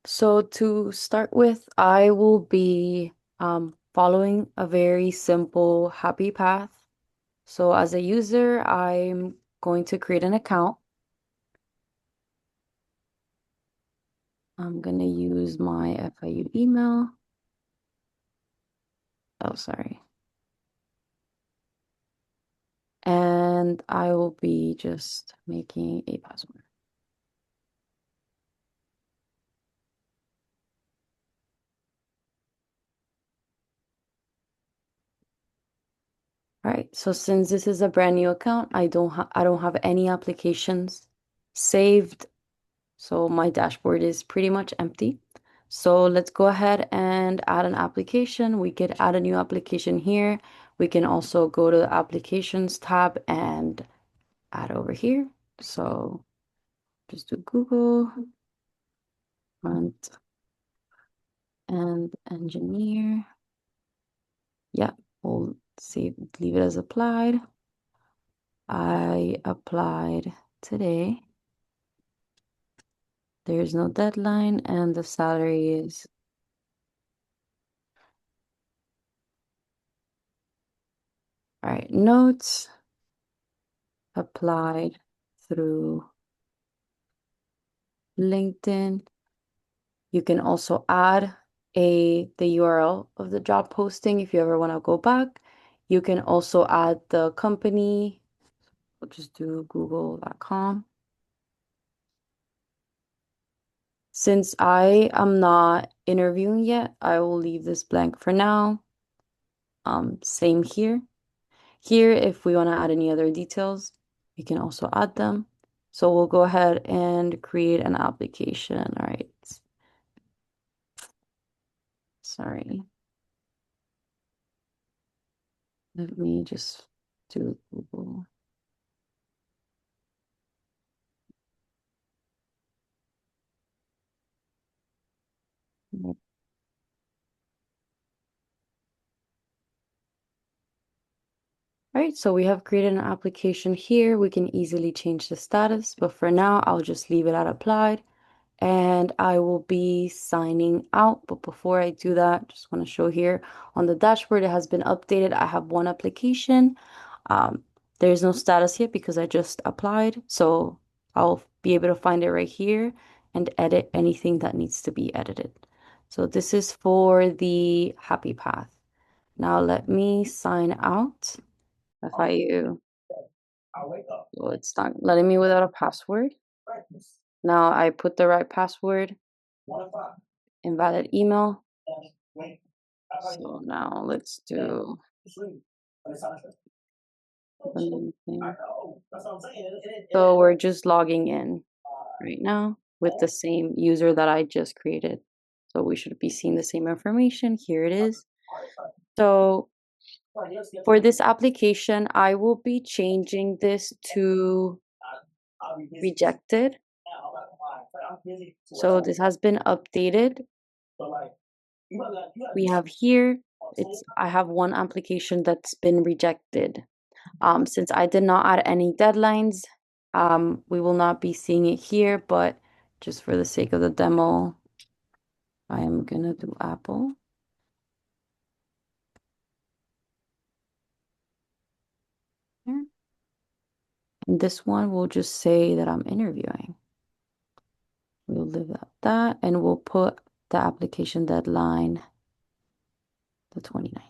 So to start with, I will be following a very simple happy path. So as a user, I'm going to create an account. I'm going to use my FIU email. Oh, sorry. And I will be just making a password. All right, so since this is a brand new account, I don't have any applications saved. So my dashboard is pretty much empty. So let's go ahead and add an application. We could add a new application here. We can also go to the applications tab and add over here. So just do Google front end engineer. Yeah, we'll save, leave it as applied. I applied today. There's no deadline and the salary is all right. Notes applied through LinkedIn. You can also add the URL of the job posting if you ever want to go back. You can also add the company. We'll just do google.com. Since I am not interviewing yet, I will leave this blank for now. Same here. Here, if we want to add any other details, we can also add them. So we'll go ahead and create an application. All right. Sorry. Let me just do Google. All right, so we have created an application here. We can easily change the status, but for now, I'll just leave it at applied and I will be signing out. But before I do that, just want to show here on the dashboard, it has been updated. I have one application. Um, there's no status yet because I just applied. So I'll be able to find it right here and edit anything that needs to be edited. So this is for the happy path. Now let me sign out. FIU. Well, it's not letting me without a password. Now I put the right password, invalid email. So now let's do the main thing. So we're just logging in right now with the same user that I just created. So we should be seeing the same information. Here it is. So for this application, I will be changing this to rejected. So this has been updated. We have here, I have one application that's been rejected. Since I did not add any deadlines, we will not be seeing it here, but just for the sake of the demo, I am gonna do Apple. Here. And this one will just say that I'm interviewing. We'll leave it at that and we'll put the application deadline the 29th.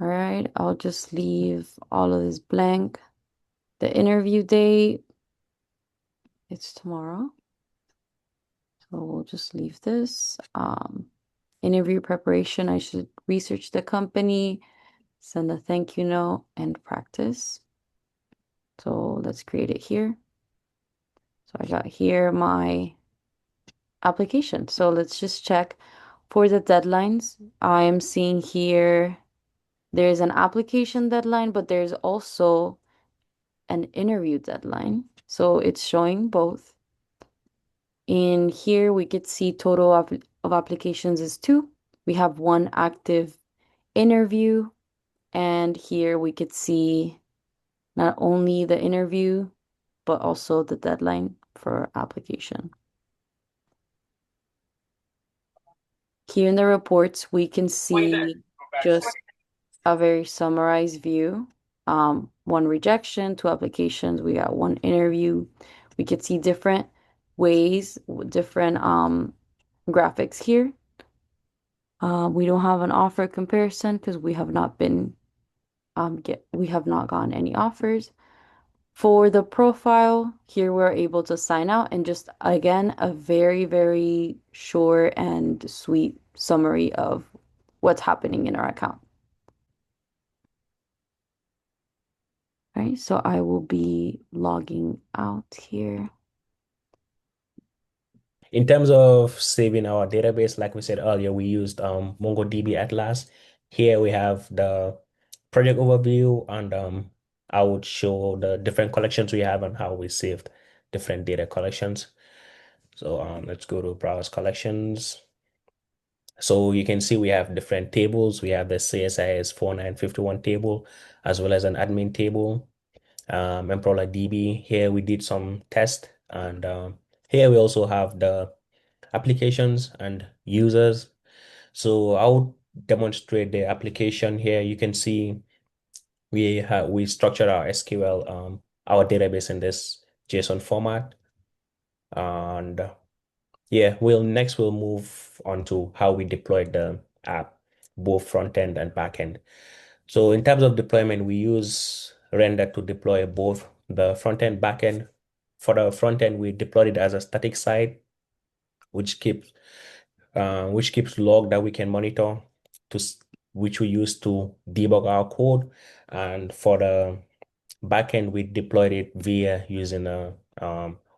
All right, I'll just leave all of this blank. The interview date, it's tomorrow. So we'll just leave this. Interview preparation, I should research the company, send a thank you note, and practice. So let's create it here. So I got here my application. So let's just check for the deadlines. I'm seeing here there's an application deadline, but there's also an interview deadline. So it's showing both. In here, we could see total of applications is 2. We have 1 active interview. And here we could see not only the interview, but also the deadline for application. here in the reports, we can see just a very summarized view. One rejection, two applications, we got one interview. We could see different ways, different graphics here. We don't have an offer comparison because we have not been we have not gotten any offers. For the profile, here we're able to sign out and just again a very, very short and sweet summary of what's happening in our account. All right, so I will be logging out here. In terms of saving our database, like we said earlier, we used MongoDB Atlas. Here we have the project overview, and I would show the different collections we have and how we saved different data collections. So let's go to browse collections. So you can see we have different tables. We have the CSIS 4951 table, as well as an admin table, Emplora DB. Here we did some tests, and here we also have the applications and users. So I'll demonstrate the application here. You can see we structured our SQL, our database in this JSON format. And yeah, we'll move on to how we deployed the app, both front end and back end. So in terms of deployment, we use Render to deploy both the front end, back end. For the front end, we deployed it as a static site, which keeps log that we can monitor to which we use to debug our code. And for the backend, we deployed it via using a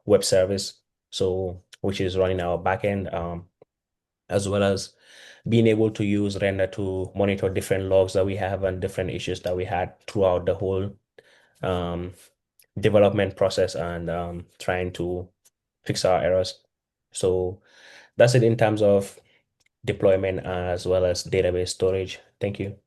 web service, so which is running our backend, as well as being able to use Render to monitor different logs that we have and different issues that we had throughout the whole um, development process, and trying to fix our errors. So that's it in terms of deployment as well as database storage. Thank you.